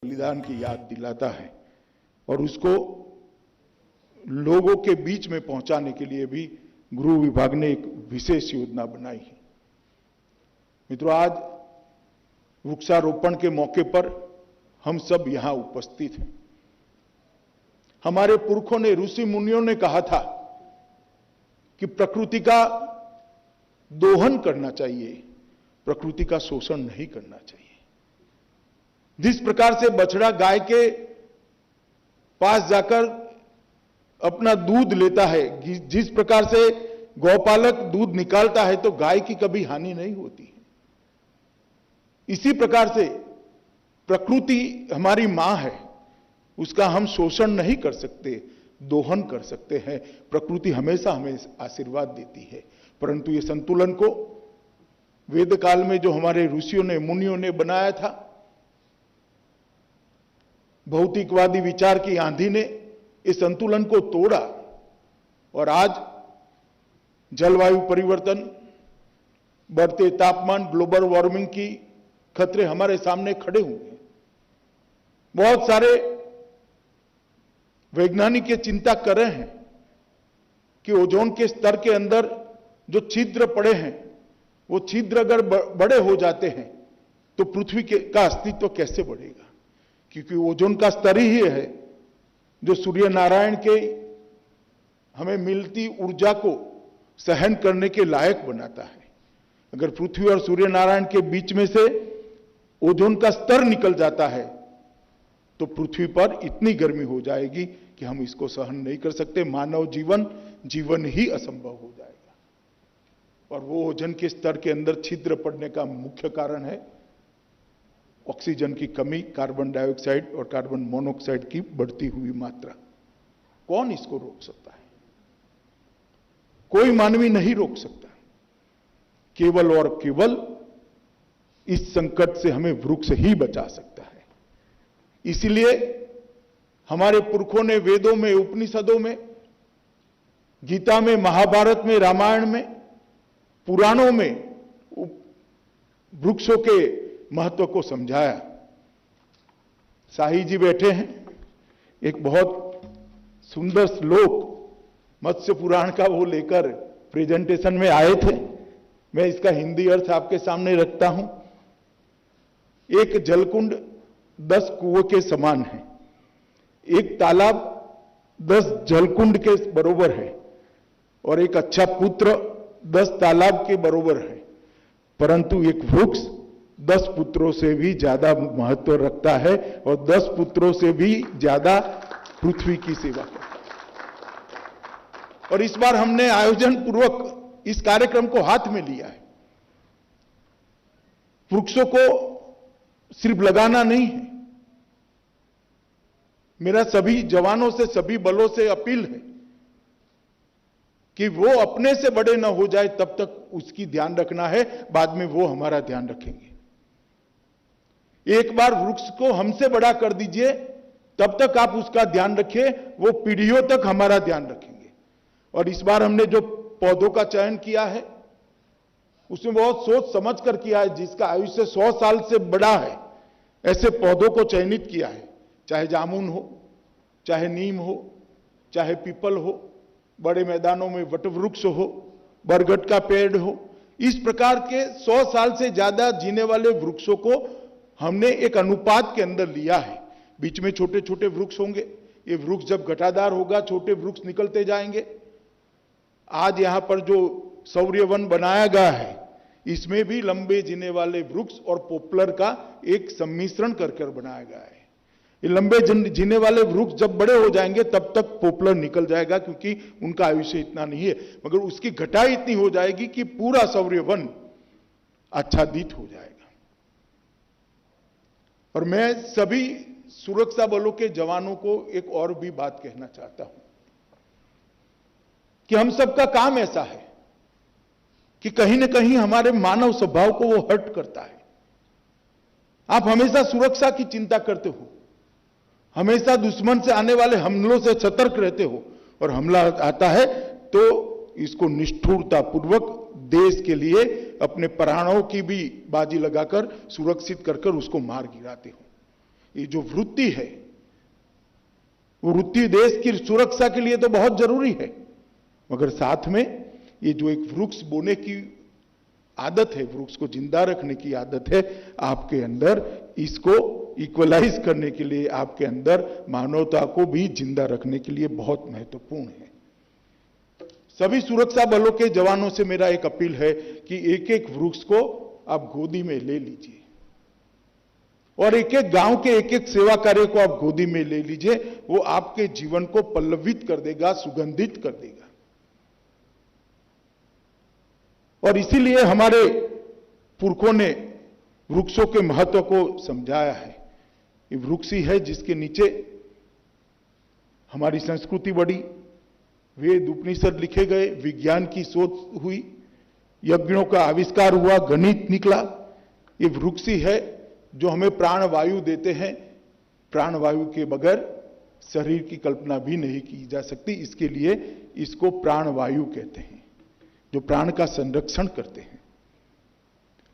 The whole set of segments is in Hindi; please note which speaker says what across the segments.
Speaker 1: बलिदान की याद दिलाता है और उसको लोगों के बीच में पहुंचाने के लिए भी गृह विभाग ने एक विशेष योजना बनाई है। मित्रों, आज वृक्षारोपण के मौके पर हम सब यहां उपस्थित हैं। हमारे पुरखों ने, ऋषि मुनियों ने कहा था कि प्रकृति का दोहन करना चाहिए, प्रकृति का शोषण नहीं करना चाहिए। जिस प्रकार से बछड़ा गाय के पास जाकर अपना दूध लेता है, जिस प्रकार से गौपालक दूध निकालता है, तो गाय की कभी हानि नहीं होती है। इसी प्रकार से प्रकृति हमारी मां है, उसका हम शोषण नहीं कर सकते, दोहन कर सकते हैं। प्रकृति हमेशा हमें आशीर्वाद देती है, परंतु ये संतुलन को वेद काल में जो हमारे ऋषियों ने, मुनियों ने बनाया था, भौतिकवादी विचार की आंधी ने इस संतुलन को तोड़ा और आज जलवायु परिवर्तन, बढ़ते तापमान, ग्लोबल वार्मिंग की खतरे हमारे सामने खड़े हुए हैं। बहुत सारे वैज्ञानिक ये चिंता कर रहे हैं कि ओजोन के स्तर के अंदर जो छिद्र पड़े हैं, वो छिद्र अगर बड़े हो जाते हैं तो पृथ्वी का अस्तित्व कैसे बढ़ेगा, क्योंकि ओजोन का स्तर ही है जो सूर्य नारायण के हमें मिलती ऊर्जा को सहन करने के लायक बनाता है। अगर पृथ्वी और सूर्य नारायण के बीच में से ओजोन का स्तर निकल जाता है तो पृथ्वी पर इतनी गर्मी हो जाएगी कि हम इसको सहन नहीं कर सकते। मानव जीवन ही असंभव हो जाएगा। और वो ओजोन के स्तर के अंदर छिद्र पड़ने का मुख्य कारण है ऑक्सीजन की कमी, कार्बन डाइऑक्साइड और कार्बन मोनोऑक्साइड की बढ़ती हुई मात्रा। कौन इसको रोक सकता है? कोई मानवी नहीं रोक सकता। केवल और केवल इस संकट से हमें वृक्ष ही बचा सकता है। इसलिए हमारे पुरखों ने वेदों में, उपनिषदों में, गीता में, महाभारत में, रामायण में, पुराणों में वृक्षों के महत्व को समझाया। शाही जी बैठे हैं, एक बहुत सुंदर श्लोक मत्स्य पुराण का वो लेकर प्रेजेंटेशन में आए थे। मैं इसका हिंदी अर्थ आपके सामने रखता हूं। एक जलकुंड 10 कुओं के समान है, एक तालाब 10 जलकुंड के बरोबर है और एक अच्छा पुत्र 10 तालाब के बरोबर है, परंतु एक वृक्ष 10 पुत्रों से भी ज्यादा महत्व रखता है और 10 पुत्रों से भी ज्यादा पृथ्वी की सेवा करता है। और इस बार हमने आयोजन पूर्वक इस कार्यक्रम को हाथ में लिया है। वृक्षों को सिर्फ लगाना नहीं है। मेरा सभी जवानों से, सभी बलों से अपील है कि वो अपने से बड़े न हो जाए तब तक उसकी ध्यान रखना है, बाद में वो हमारा ध्यान रखेंगे। एक बार वृक्ष को हमसे बड़ा कर दीजिए, तब तक आप उसका ध्यान रखिए, वो पीढ़ियों तक हमारा ध्यान रखेंगे। और इस बार हमने जो पौधों का चयन किया है उसमें बहुत सोच समझ कर किया है। जिसका आयुष्य 100 साल से बड़ा है, ऐसे पौधों को चयनित किया है। चाहे जामुन हो, चाहे नीम हो, चाहे पीपल हो, बड़े मैदानों में वटवृक्ष हो, बरगद का पेड़ हो, इस प्रकार के 100 साल से ज्यादा जीने वाले वृक्षों को हमने एक अनुपात के अंदर लिया है। बीच में छोटे छोटे वृक्ष होंगे, ये वृक्ष जब घटादार होगा, छोटे वृक्ष निकलते जाएंगे। आज यहां पर जो सौर्य वन बनाया गया है, इसमें भी लंबे जीने वाले वृक्ष और पॉपुलर का एक सम्मिश्रण कर बनाया गया है। ये लंबे जीने वाले वृक्ष जब बड़े हो जाएंगे तब तक पॉपुलर निकल जाएगा, क्योंकि उनका आयुष्य इतना नहीं है, मगर उसकी घटाई इतनी हो जाएगी कि पूरा सौर्य वन आच्छादित हो जाएगा। और मैं सभी सुरक्षा बलों के जवानों को एक और भी बात कहना चाहता हूं कि हम सबका काम ऐसा है कि कहीं ना कहीं हमारे मानव स्वभाव को वो हर्ट करता है। आप हमेशा सुरक्षा की चिंता करते हो, हमेशा दुश्मन से आने वाले हमलों से सतर्क रहते हो, और हमला आता है तो इसको निष्ठुरतापूर्वक देश के लिए अपने प्राणों की भी बाजी लगाकर सुरक्षित कर उसको मार गिराते हो। ये जो वृत्ति है, वो वृत्ति देश की सुरक्षा के लिए तो बहुत जरूरी है, मगर साथ में ये जो एक वृक्ष बोने की आदत है, वृक्ष को जिंदा रखने की आदत है आपके अंदर, इसको इक्वलाइज करने के लिए आपके अंदर मानवता को भी जिंदा रखने के लिए बहुत महत्वपूर्ण है। सभी सुरक्षा बलों के जवानों से मेरा एक अपील है कि एक एक वृक्ष को आप गोदी में ले लीजिए और एक एक गांव के एक एक सेवा कार्य को आप गोदी में ले लीजिए। वो आपके जीवन को पल्लवित कर देगा, सुगंधित कर देगा। और इसीलिए हमारे पुरखों ने वृक्षों के महत्व को समझाया है। ये वृक्ष ही है जिसके नीचे हमारी संस्कृति बढ़ी, वेद उपनिषद लिखे गए, विज्ञान की शोध हुई, यज्ञों का आविष्कार हुआ, गणित निकला। ये वृक्ष ही है जो हमें प्राणवायु देते हैं। प्राणवायु के बगैर शरीर की कल्पना भी नहीं की जा सकती, इसके लिए इसको प्राणवायु कहते हैं, जो प्राण का संरक्षण करते हैं।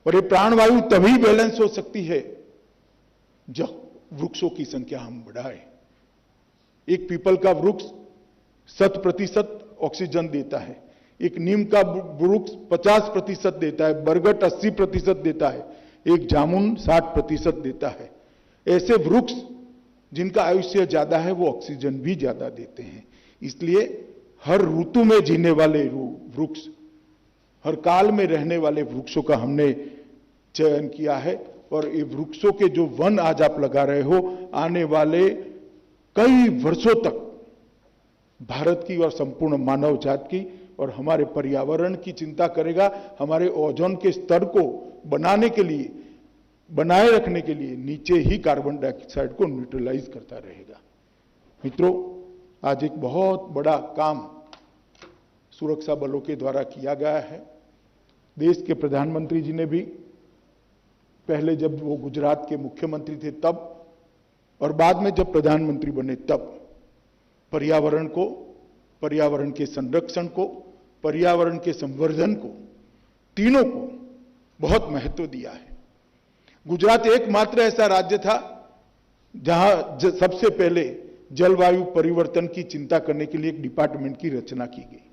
Speaker 1: और ये प्राणवायु तभी बैलेंस हो सकती है जब वृक्षों की संख्या हम बढ़ाएं। एक पीपल का वृक्ष 100% ऑक्सीजन देता है, एक नीम का वृक्ष 50% देता है, बरगद 80% देता है, एक जामुन 60% देता है। ऐसे वृक्ष जिनका आयुष्य ज्यादा है वो ऑक्सीजन भी ज्यादा देते हैं। इसलिए हर ऋतु में जीने वाले वृक्ष, हर काल में रहने वाले वृक्षों का हमने चयन किया है। और ये वृक्षों के जो वन आज आप लगा रहे हो, आने वाले कई वर्षों तक भारत की और संपूर्ण मानव जात की और हमारे पर्यावरण की चिंता करेगा। हमारे ओजोन के स्तर को बनाने के लिए, बनाए रखने के लिए नीचे ही कार्बन डाइऑक्साइड को न्यूट्रलाइज करता रहेगा। मित्रों, आज एक बहुत बड़ा काम सुरक्षा बलों के द्वारा किया गया है। देश के प्रधानमंत्री जी ने भी पहले जब वो गुजरात के मुख्यमंत्री थे तब, और बाद में जब प्रधानमंत्री बने तब, पर्यावरण को, पर्यावरण के संरक्षण को, पर्यावरण के संवर्धन को, तीनों को बहुत महत्व दिया है। गुजरात एकमात्र ऐसा राज्य था जहां सबसे पहले जलवायु परिवर्तन की चिंता करने के लिए एक डिपार्टमेंट की रचना की गई।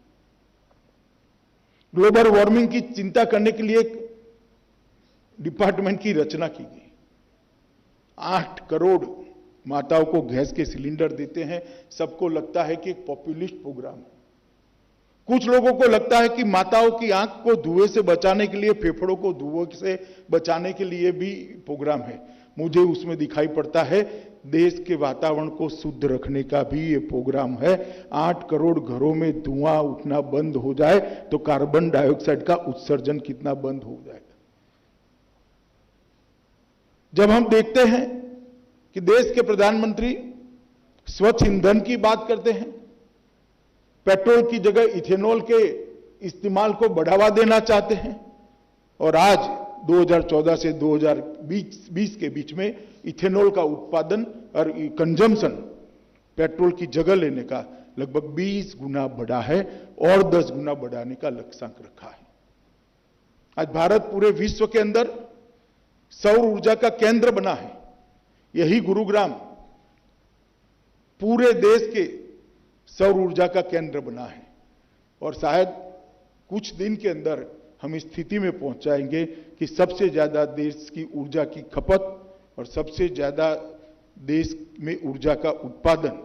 Speaker 1: ग्लोबल वार्मिंग की चिंता करने के लिए एक डिपार्टमेंट की रचना की गई। 8 करोड़ माताओं को गैस के सिलेंडर देते हैं। सबको लगता है कि एक पॉपुलिस्ट प्रोग्राम है। कुछ लोगों को लगता है कि माताओं की आंख को धुएं से बचाने के लिए, फेफड़ों को धुएं से बचाने के लिए भी प्रोग्राम है। मुझे उसमें दिखाई पड़ता है देश के वातावरण को शुद्ध रखने का भी ये प्रोग्राम है। 8 करोड़ घरों में धुआं उठना बंद हो जाए तो कार्बन डाइऑक्साइड का उत्सर्जन कितना बंद हो जाएगा। जब हम देखते हैं कि देश के प्रधानमंत्री स्वच्छ ईंधन की बात करते हैं, पेट्रोल की जगह इथेनॉल के इस्तेमाल को बढ़ावा देना चाहते हैं, और आज 2014 से 2020 के बीच में इथेनॉल का उत्पादन और कंजम्पशन पेट्रोल की जगह लेने का लगभग 20 गुना बढ़ा है और 10 गुना बढ़ाने का लक्ष्यांक रखा है। आज भारत पूरे विश्व के अंदर सौर ऊर्जा का केंद्र बना है। यही गुरुग्राम पूरे देश के सौर ऊर्जा का केंद्र बना है, और शायद कुछ दिन के अंदर हम इस स्थिति में पहुंच जाएंगे कि सबसे ज्यादा देश की ऊर्जा की खपत और सबसे ज्यादा देश में ऊर्जा का उत्पादन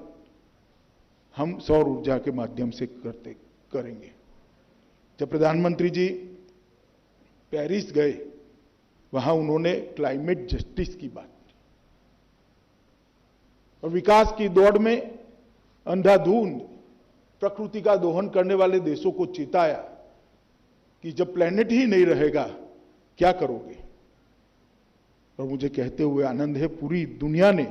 Speaker 1: हम सौर ऊर्जा के माध्यम से करेंगे। जब प्रधानमंत्री जी पेरिस गए, वहां उन्होंने क्लाइमेट जस्टिस की बात की और विकास की दौड़ में अंधाधुंध प्रकृति का दोहन करने वाले देशों को चेताया कि जब प्लेनेट ही नहीं रहेगा क्या करोगे। और मुझे कहते हुए आनंद है, पूरी दुनिया ने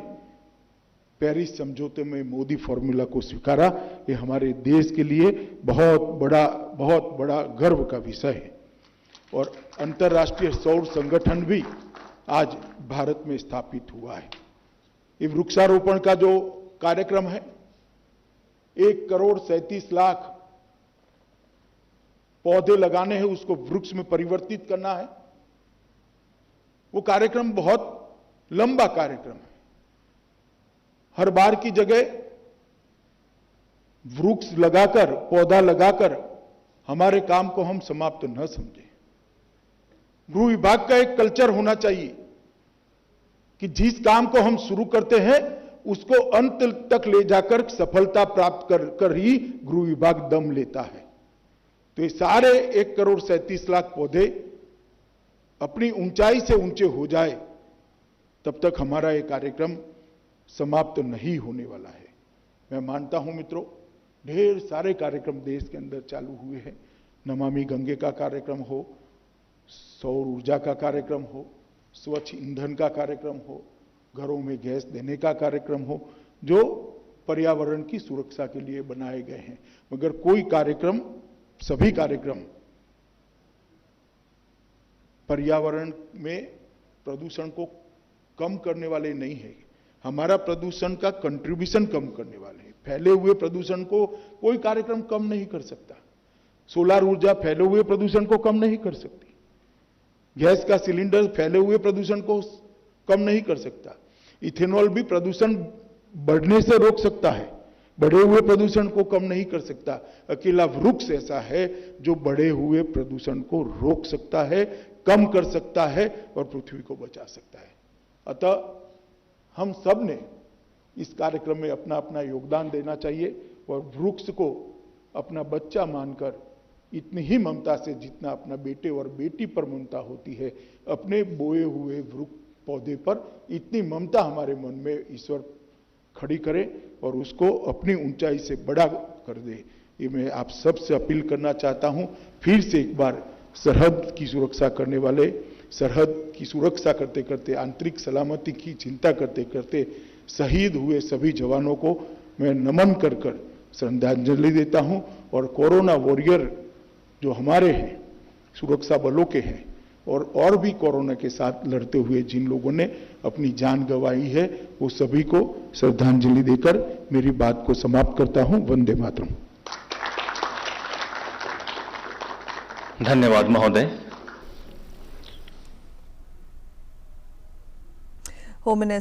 Speaker 1: पेरिस समझौते में मोदी फॉर्मूला को स्वीकारा। ये हमारे देश के लिए बहुत बड़ा गर्व का विषय है। और अंतर्राष्ट्रीय सौर संगठन भी आज भारत में स्थापित हुआ है। ये वृक्षारोपण का जो कार्यक्रम है, 1,37,00,000 पौधे लगाने हैं, उसको वृक्ष में परिवर्तित करना है। वो कार्यक्रम बहुत लंबा कार्यक्रम है, हर बार की जगह वृक्ष लगाकर, पौधा लगाकर हमारे काम को हम समाप्त न समझें। गृह विभाग का एक कल्चर होना चाहिए कि जिस काम को हम शुरू करते हैं उसको अंत तक ले जाकर सफलता प्राप्त कर ही गृह विभाग दम लेता है। तो ये सारे 1,37,00,000 पौधे अपनी ऊंचाई से ऊंचे हो जाए तब तक हमारा ये कार्यक्रम समाप्त नहीं होने वाला है। मैं मानता हूं मित्रों, ढेर सारे कार्यक्रम देश के अंदर चालू हुए हैं। नमामि गंगे का कार्यक्रम हो, सौर ऊर्जा का कार्यक्रम हो, स्वच्छ ईंधन का कार्यक्रम हो, घरों में गैस देने का कार्यक्रम हो, जो पर्यावरण की सुरक्षा के लिए बनाए गए हैं। मगर कोई कार्यक्रम, सभी कार्यक्रम पर्यावरण में प्रदूषण को कम करने वाले नहीं है। हमारा प्रदूषण का कंट्रीब्यूशन कम करने वाले हैं। फैले हुए प्रदूषण को कोई कार्यक्रम कम नहीं कर सकता। सोलर ऊर्जा फैले हुए प्रदूषण को कम नहीं कर सकती। गैस का सिलेंडर फैले हुए प्रदूषण को कम नहीं कर सकता। इथेनॉल भी प्रदूषण बढ़ने से रोक सकता है, बढ़े हुए प्रदूषण को कम नहीं कर सकता। अकेला वृक्ष ऐसा है जो बढ़े हुए प्रदूषण को रोक सकता है, कम कर सकता है और पृथ्वी को बचा सकता है। अतः हम सब ने इस कार्यक्रम में अपना अपना योगदान देना चाहिए और वृक्ष को अपना बच्चा मानकर इतनी ही ममता से जितना अपना बेटे और बेटी पर ममता होती है, अपने बोए हुए वृक्ष पौधे पर इतनी ममता हमारे मन में ईश्वर खड़ी करे और उसको अपनी ऊंचाई से बड़ा कर दे। ये मैं आप सबसे अपील करना चाहता हूं। फिर से एक बार सरहद की सुरक्षा करने वाले, सरहद की सुरक्षा करते करते, आंतरिक सलामती की चिंता करते करते शहीद हुए सभी जवानों को मैं नमन कर श्रद्धांजलि देता हूं। और कोरोना वॉरियर जो हमारे हैं, सुरक्षा बलों के हैं और भी कोरोना के साथ लड़ते हुए जिन लोगों ने अपनी जान गंवाई है, वो सभी को श्रद्धांजलि देकर मेरी बात को समाप्त करता हूं। वंदे मातरम।
Speaker 2: धन्यवाद महोदय।
Speaker 3: Home minister